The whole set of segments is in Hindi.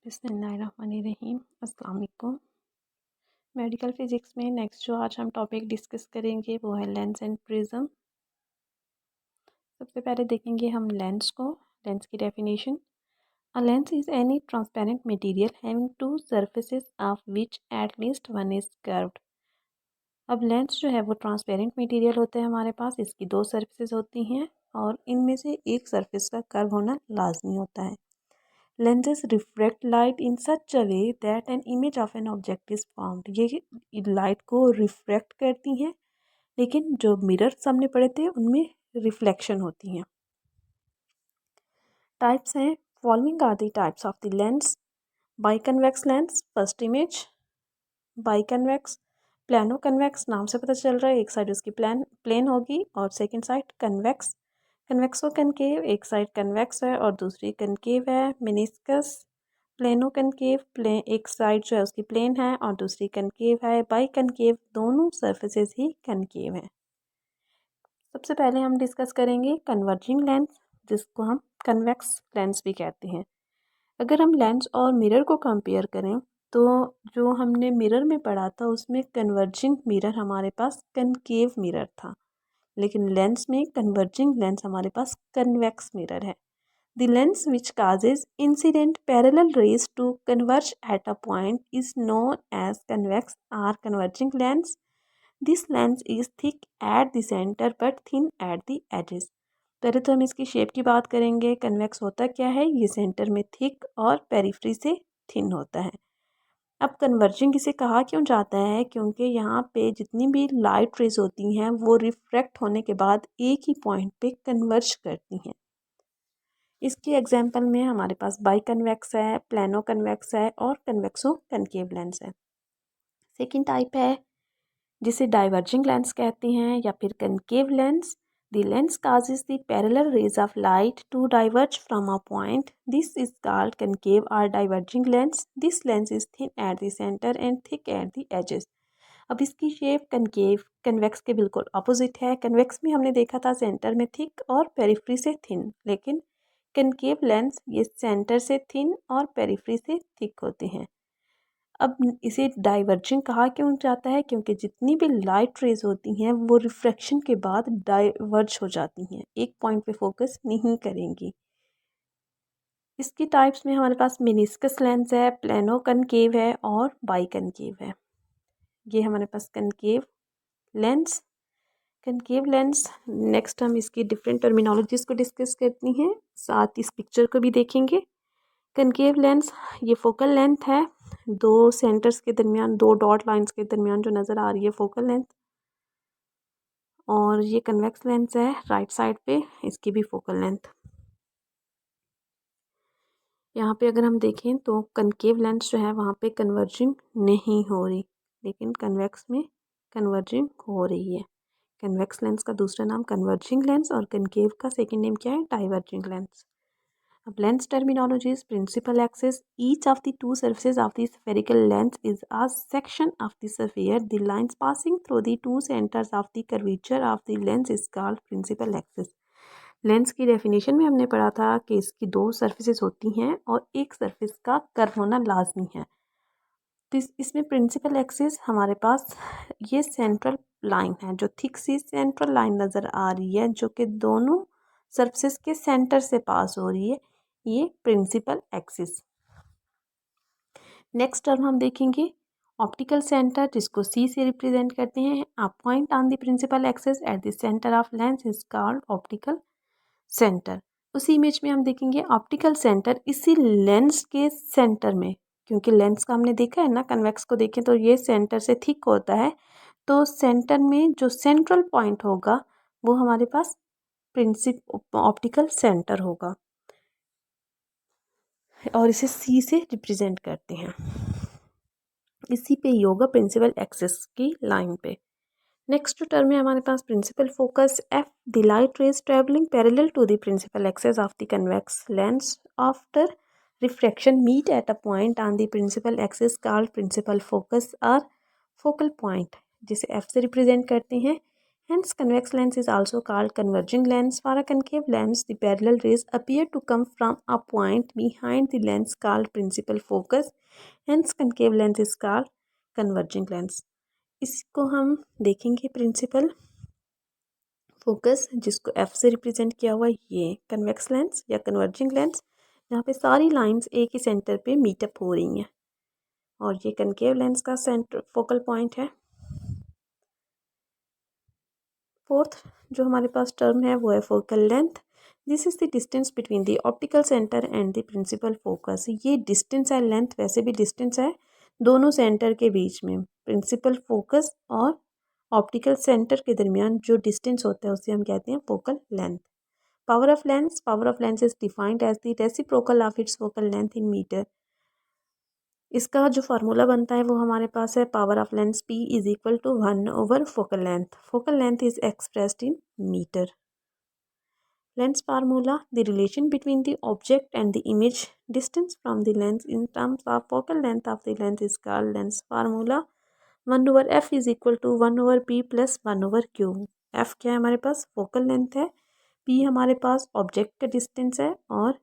बिस्मिल्लाहिर्रहमानिर्रहीम। अस्सलाम वालेकुम। मेडिकल फ़िज़िक्स में नेक्स्ट जो आज हम टॉपिक डिस्कस करेंगे वो है लेंस एंड प्रिज्म। सबसे पहले देखेंगे हम लेंस को। लेंस की definition: a lens is any transparent material having to surfaces of which at least one is curved. अब लेंस जो है वो ट्रांसपेरेंट मटेरियल होता है हमारे पास। इसकी दो सरफेसेस होती हैं और इनमें से एक सरफेस का कर्व होना लाजमी होता है। Lenses refract light in such a way that an image of an object is formed। ये लाइट को रिफ्रैक्ट करती हैं, लेकिन जो मिरर सामने पड़े थे उनमें रिफ्लेक्शन होती हैं। टाइप्स हैं: following are the types of the lens. Biconvex lens, first image. Biconvex, plano convex, नाम से पता चल रहा है एक साइड उसकी प्लेन होगी और सेकंड साइड कन्वेक्स। कन्वेक्सो कनकेव, एक साइड कन्वेक्स है और दूसरी कनकेव है। मेनिस्कस, प्लेनो कनकेव, एक साइड जो है उसकी प्लेन है और दूसरी कनकेव है। बाई कनकेव, दोनों सरफेसेस ही कनकेव हैं। सबसे पहले हम डिस्कस करेंगे कन्वर्जिंग लेंस, जिसको हम कन्वेक्स लेंस भी कहते हैं। अगर हम लेंस और मिरर को कंपेयर करें तो जो हमने मिरर में पढ़ा था उसमें कन्वर्जिंग मिरर हमारे पास कनकेव मिरर था, लेकिन लेंस में कन्वर्जिंग लेंस हमारे पास कन्वेक्स मिरर है। The lens which causes incident parallel rays to converge at a point is known as convex or converging lens. This lens is thick at the center but thin at the edges. पहले तो हम इसकी शेप की बात करेंगे। कन्वेक्स होता क्या है? ये सेंटर में थिक और पेरिफ्री से थिन होता है। अब कन्वर्जिंग इसे कहा क्यों जाता है? क्योंकि यहाँ पे जितनी भी लाइट रेज होती हैं वो रिफ्रैक्ट होने के बाद एक ही पॉइंट पे कन्वर्ज करती हैं। इसके एग्जाम्पल में हमारे पास बाई कन्वेक्स है, प्लानो कन्वेक्स है और कन्वेक्सो कनकेव लेंस है। सेकंड टाइप है जिसे डाइवर्जिंग लेंस कहते हैं या फिर concave lens. The lens causes the parallel rays of light to diverge from a point. This is called concave or diverging lens. This lens is thin at the center and thick at the edges. अब इसकी शेप कनकेव कन्वेक्स के बिल्कुल अपोजिट है। कन्वेक्स में हमने देखा था सेंटर में थिक और पेरिफ्री से थिन, लेकिन कनकेव लेंस ये सेंटर से थिन और पेरिफ्री से थिक होते हैं। अब इसे डाइवर्जिंग कहा क्यों जाता है? क्योंकि जितनी भी लाइट रेज होती हैं वो रिफ्रैक्शन के बाद डाइवर्ज हो जाती हैं, एक पॉइंट पे फोकस नहीं करेंगी। इसकी टाइप्स में हमारे पास मेनिस्कस लेंस है, प्लानो कनकेव है और बाई कनकेव है। ये हमारे पास concave lens. Concave lens, next हम इसकी डिफरेंट टर्मिनोलॉजीज़ को डिस्कस करती हैं, साथ इस पिक्चर को भी देखेंगे। कनकेव लेंस ये फोकल लेंथ है, दो सेंटर्स के दरमियान, दो डॉट लाइंस के दरमियान जो नज़र आ रही है फोकल लेंथ। और ये कन्वेक्स लेंस है, राइट साइड पे इसकी भी फोकल लेंथ। यहाँ पे अगर हम देखें तो कनकेव लेंस जो है वहाँ पे कन्वर्जिंग नहीं हो रही, लेकिन कन्वेक्स में कन्वर्जिंग हो रही है। कन्वेक्स लेंस का दूसरा नाम कन्वर्जिंग लेंस और कनकेव का सेकंड नेम क्या है? Diverging lens. अब lens terminologies: principal axis, each of the two surfaces of the spherical lens is a section of the sphere. The lines passing through the two centers of the curvature of the lens is called principal axis. Lens की डेफिनेशन में हमने पढ़ा था कि इसकी दो सरफेसेस होती हैं और एक सरफेस का कर्व होना लाजमी है। तो इसमें प्रिंसिपल एक्सिस हमारे पास ये सेंट्रल लाइन है, जो थिक सी सेंट्रल लाइन नज़र आ रही है जो कि दोनों सरफेसेस के सेंटर से पास हो रही है, ये प्रिंसिपल एक्सिस। नेक्स्ट टर्म हम देखेंगे ऑप्टिकल सेंटर, जिसको सी से रिप्रेजेंट करते हैं। A point on the principal axis at the centre of lens is called optical centre. उसी इमेज में हम देखेंगे ऑप्टिकल सेंटर इसी लेंस के सेंटर में, क्योंकि लेंस का हमने देखा है ना, कन्वेक्स को देखें तो ये सेंटर से थिक होता है, तो सेंटर में जो सेंट्रल पॉइंट होगा वो हमारे पास ऑप्टिकल सेंटर होगा और इसे सी से रिप्रेजेंट करते हैं। इसी पे योगा प्रिंसिपल एक्सिस की लाइन पे। नेक्स्ट टर्म में हमारे पास principal focus F. The light rays travelling parallel to the principal axis of the convex lens after refraction meet at a point on the principal axis called principal focus or focal point, जिसे एफ से रिप्रेजेंट करते हैं। Hence, convex lens is also called converging lens. For a concave lens, the parallel rays appear to come from a point behind the lens called principal focus. Hence, concave lens is called converging lens. इसको हम देखेंगे प्रिंसिपल फोकस, जिसको एफ से रिप्रेजेंट किया हुआ है, ये कन्वेक्स लेंस या कन्वर्जिंग लेंस, यहाँ पे सारी लाइंस एक ही सेंटर पे मीटअप हो रही हैं, और ये कनकेव लेंस का सेंटर फोकल पॉइंट है। फोर्थ जो हमारे पास टर्म है वो है focal length. This is the distance between the optical centre and the principal focus. ये डिस्टेंस है, लेंथ वैसे भी डिस्टेंस है दोनों सेंटर के बीच में, प्रिंसिपल फोकस और ऑप्टिकल सेंटर के दरमियान जो डिस्टेंस होता है उसे हम कहते हैं focal length. Power of lens is defined as the reciprocal of its focal length in metre. इसका जो फार्मूला बनता है वो हमारे पास है power of lens P is equal to 1/फोकल length. Focal length is expressed in metre. Lens formula: the relation between the object and the image distance from the lens in terms of focal length of the lens is called lens formula. 1/f is equal to 1/p plus 1/q. f क्या है हमारे पास? फोकल लेंथ है। p हमारे पास ऑब्जेक्ट का डिस्टेंस है, और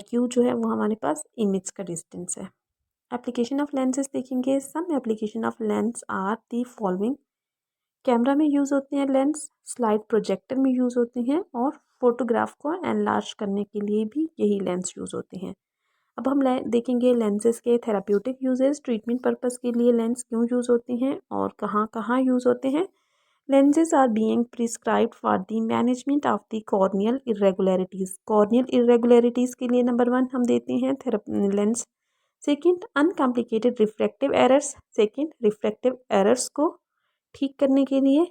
q जो है वो हमारे पास इमेज का डिस्टेंस है। एप्लीकेशन ऑफ लेंसेज देखेंगे। Some application of lens are the following. Camera में यूज़ होते हैं लेंस, स्लाइड प्रोजेक्टर में यूज़ होते हैं, और फोटोग्राफ को एनलार्ज करने के लिए भी यही लेंस यूज़ होते हैं। अब हम देखेंगे लेंसेज के थेराप्यूटिक यूजेस। ट्रीटमेंट पर्पस के लिए लेंस क्यों यूज़ होते हैं और कहाँ कहाँ यूज़ होते हैं। Lenses are being prescribed for the management of the corneal irregularities. Corneal irregularities के लिए नंबर 1 हम देते हैं lens. Second, uncomplicated refractive errors. Second, refractive errors को ठीक करने के लिए,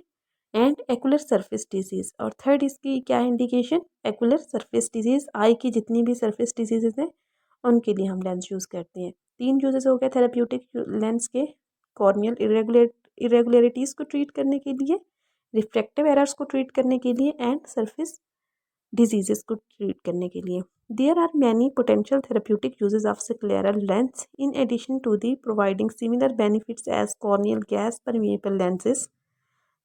एंड एक्युलर सरफेस डिजीज़। और थर्ड इसकी क्या है indication? Ocular surface disease. Eye की जितनी भी सरफेस डिजीज़ हैं उनके लिए हम लेंस यूज़ करते हैं। 3 यूजेस हो गए थेराप्यूटिक लेंस के। कॉर्नियल इरेगुलरिटीज़ को ट्रीट करने के लिए, रिफ्रैक्टिव एरर्स को ट्रीट करने के लिए, एंड सरफेस डिजीज़ को ट्रीट करने के लिए। There are many potential therapeutic uses of scleral lens in addition to the providing similar benefits as corneal gas permeable lenses.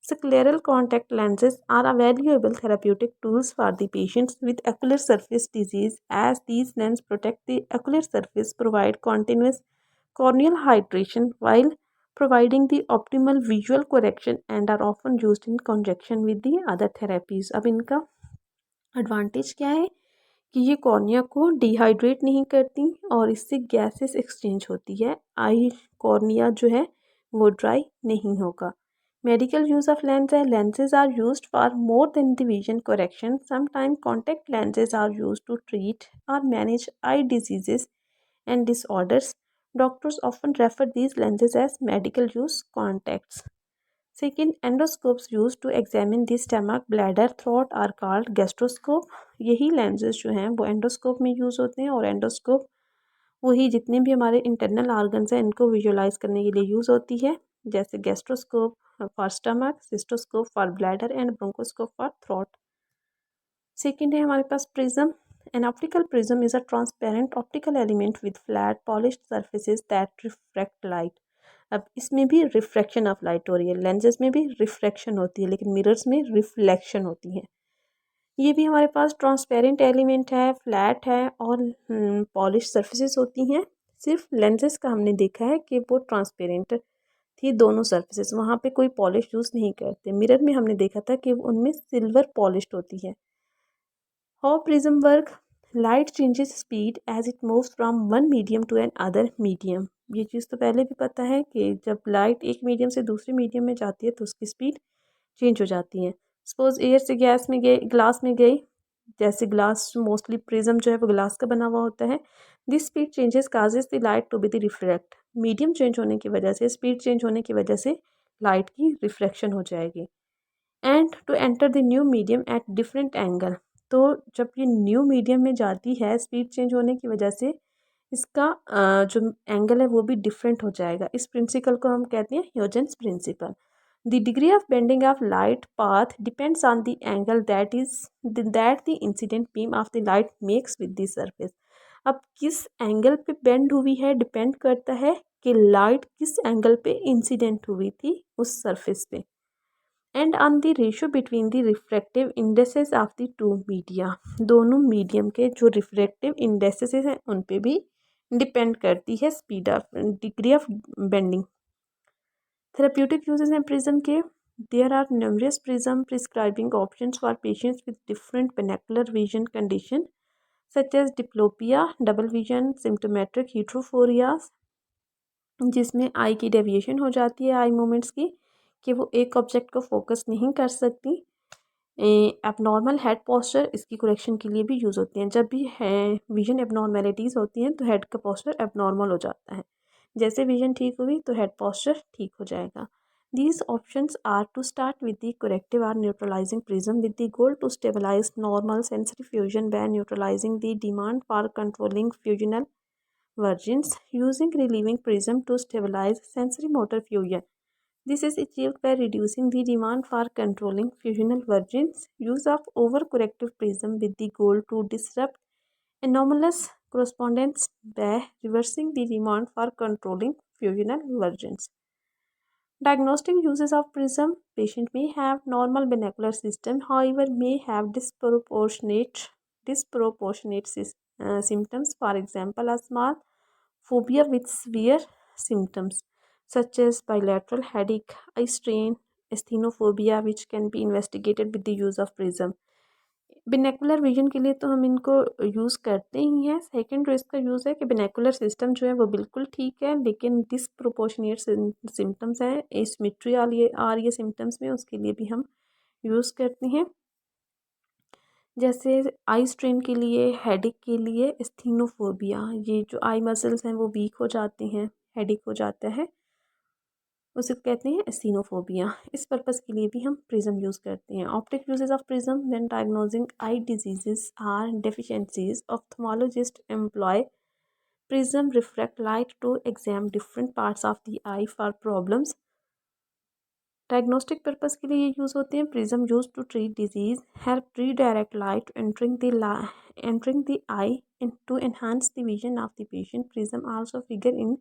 Scleral contact lenses are a valuable therapeutic tools for the patients with ocular surface disease, as these lenses protect the ocular surface, provide continuous corneal hydration while providing the optimal visual correction, and are often used in conjunction with the other therapies. अब इनका एडवांटेज क्या है कि ये कॉर्निया को डिहाइड्रेट नहीं करती और इससे गैसेस एक्सचेंज होती है। आई कॉर्निया जो है वो ड्राई नहीं होगा। मेडिकल यूज़ ऑफ लेंस है। Lenses are used for more than the vision correction. Sometime contact lenses are used to treat or manage eye diseases and disorders. Doctors often refer these lenses as medical use contacts. Second, endoscopes used to examine the stomach, bladder, throat are called gastroscope. यही lenses जो हैं वो एंडोस्कोप में यूज़ होते हैं, और एंडोस्कोप वही जितने भी हमारे इंटरनल ऑर्गन्स हैं इनको विजुअलाइज करने के लिए यूज़ होती है, जैसे gastroscope for stomach, cystoscope for bladder, and bronchoscope for throat. Second है हमारे पास prism. An optical prism is a transparent optical element with flat polished surfaces that refract light. अब इसमें भी रिफ्रैक्शन ऑफ लाइट हो रही है। लेंसेज में भी रिफ्रैक्शन होती है, लेकिन मिरर्स में रिफ्लेक्शन होती है। ये भी हमारे पास ट्रांसपेरेंट एलिमेंट है, फ्लैट है, और पॉलिश सरफेसेस होती हैं। सिर्फ लेंसेज का हमने देखा है कि वो ट्रांसपेरेंट थी दोनों सरफेसेस, वहाँ पे कोई पॉलिश यूज़ नहीं करते। मिरर में हमने देखा था कि उनमें सिल्वर पॉलिश्ड होती है। How prism work? Light changes speed as it moves from one medium to another medium. ये चीज़ तो पहले भी पता है कि जब लाइट एक मीडियम से दूसरे मीडियम में जाती है तो उसकी स्पीड चेंज हो जाती है। सपोज एयर से गैस में गई, ग्लास में गई, जैसे ग्लास मोस्टली प्रिज्म जो है वो ग्लास का बना हुआ होता है। This speed changes causes the light to be the reflect. Medium change होने की वजह से, स्पीड चेंज होने की वजह से लाइट की रिफ्लेक्शन हो जाएगी। And to enter the new medium at different angle. तो जब ये न्यू मीडियम में जाती है, स्पीड चेंज होने की वजह से इसका जो एंगल है वो भी डिफरेंट हो जाएगा। इस प्रिंसिपल को हम कहते हैं Huygens principle. The degree of bending of light path depends on the angle that the incident beam of the light makes with the surface. अब किस एंगल पे बेंड हुई है डिपेंड करता है कि लाइट किस एंगल पे इंसिडेंट हुई थी उस सरफेस पे। And on the ratio between the refractive indexes of the two media, दोनों मीडियम के जो रिफ्रैक्टिव इंडेक्सेस हैं उन पे भी डिपेंड करती है speed of degree of bending. Therapeutic uses हैं प्रिज्म के। There are numerous prism prescribing options for patients with different binocular vision condition such as diplopia, double vision, symptomatic heterophorias, जिसमें आई की डेविएशन हो जाती है आई मूवमेंट्स की, कि वो एक ऑब्जेक्ट को फोकस नहीं कर सकती। एबनॉर्मल हेड पोस्चर इसकी करेक्शन के लिए भी यूज़ होती हैं। जब भी है विजन एबनॉर्मेलिटीज़ होती हैं तो हेड का पोस्चर एबनॉर्मल हो जाता है। जैसे विजन ठीक हुई तो हेड पोस्चर ठीक हो जाएगा। These options are to start with the corrective or neutralizing prism with the goal to stabilize normal sensory fusion by neutralizing the demand for controlling fusional versions using relieving prism to stabilize sensory motor fusion. This is achieved by reducing the demand for controlling fusional versions. Use of overcorrective prism with the goal to disrupt anomalous correspondence by reversing the demand for controlling fusional versions. Diagnostic uses of prism. Patient may have normal binocular system, however, may have disproportionate symptoms. For example, a small phobia with severe symptoms such as bilateral headache, eye strain, asthenophobia, which can be investigated with the use of prism. Binocular vision के लिए तो हम इनको यूज़ करते ही हैं। सेकंड जो इसका यूज़ है कि बिनेकुलर सिस्टम जो है वो बिल्कुल ठीक है, लेकिन डिसप्रोपोर्शनेट सिम्टम्स हैं, एसिमेट्री आ रही है सिम्टम्स में, उसके लिए भी हम यूज़ करते हैं। जैसे आई स्ट्रेन के लिए, हेडेक के लिए, एस्थीनोफोबिया, ये जो आई मसल्स हैं वो वीक हो जाते हैं, हेडेक हो जाता है, उसे कहते हैं एस्थीनोफोबिया। इस पर्पज़ के लिए भी हम प्रिज्म यूज़ करते हैं। Optic uses of prism when diagnosing eye diseases are deficiencies, ophthalmologist employ prism refract light to examine different parts of the eye for problems. Diagnostic purpose के लिए ये यूज़ होते हैं। Prism use to treat disease, help redirect light entering the eye and to enhance the vision of the patient. Prism also figure in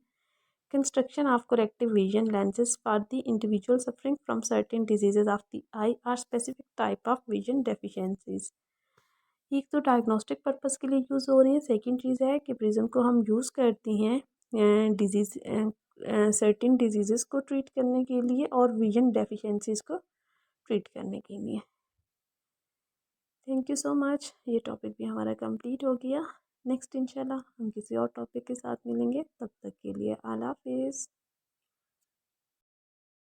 construction of corrective vision lenses for the individual suffering from certain diseases of the eye or specific type of vision deficiencies. एक तो डायग्नोस्टिक पर्पस के लिए यूज़ हो रही है। सेकंड चीज़ है कि प्रिज्म को हम यूज़ करते हैं डिजीज़ सर्टेन डिजीज़ेस को ट्रीट करने के लिए और विजन डेफिशिएंसीज को ट्रीट करने के लिए। Thank you so much. ये टॉपिक भी हमारा कंप्लीट हो गया। नेक्स्ट इंशाल्लाह हम किसी और टॉपिक के साथ मिलेंगे। तब तक के लिए अल्लाह हाफिज़।